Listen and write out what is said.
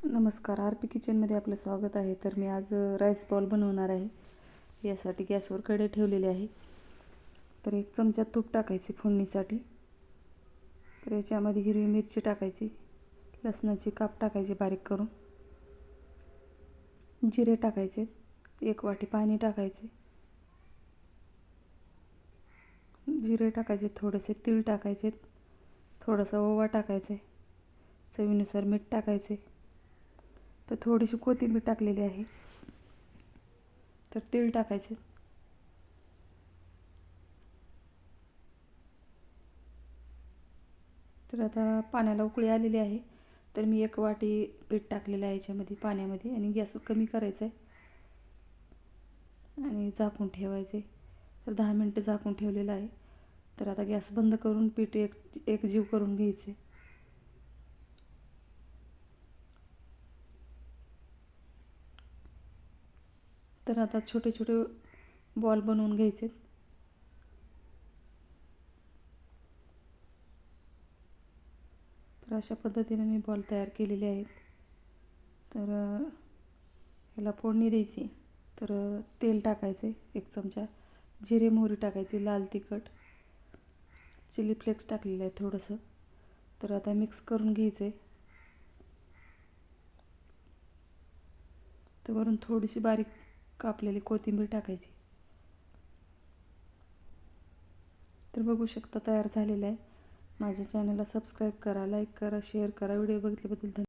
नमस्कार, आर.पी. किचनमध्ये आपलं स्वागत आहे. तर मी आज राईस बॉल बनवणार आहे. यासाठी गॅसवर कढई ठेवलेली आहे. तर 1 चमचा तूप टाकायचे फोडणीसाठी. तर याच्यामध्ये हिरवी मिरची टाकायची, लसणाची काप टाकायचे बारीक करून, जिरे टाकायचे, 1 वाटी पाणी टाकायचे, जिरे टाकायचे, थोडेसे तीळ टाकायचे, थोडासा ओवा टाकायचा, चवीनुसार मीठ टाकायचे. तर थोडीशी कोथिंबीर टाकलेली आहे. तर तीळ टाकायचे. तर आता पाण्याला उकळी आलेली आहे. तर मी 1 वाटी पीठ टाकलेलं आहे याच्यामध्ये पाण्यामध्ये आणि गॅस कमी करायचा आहे आणि झाकून ठेवायचे. तर 10 मिनटं झाकून ठेवलेलं आहे. तर आता गॅस बंद करून पीठ एकजीव करून घ्यायचे. तर आता छोटे छोटे बॉल बनवून घ्यायचे. तर अशा पद्धतीने मी बॉल तयार केलेले आहेत. तर ह्याला फोडणी द्यायची. तर तेल टाकायचे 1 चमचा, जिरे मोहरी टाकायची, लाल तिखट, चिली फ्लेक्स टाकलेलं आहे थोडंसं. तर आता मिक्स करून घ्यायचं आहे. तर वरून थोडीशी बारीक कापलेली कोथिंबीर टाकायची. तर बघू शकता तयार झालेलं आहे. माझ्या चॅनलला सबस्क्राईब करा, लाईक करा, शेअर करा. व्हिडिओ बघितल्याबद्दल धन्यवाद.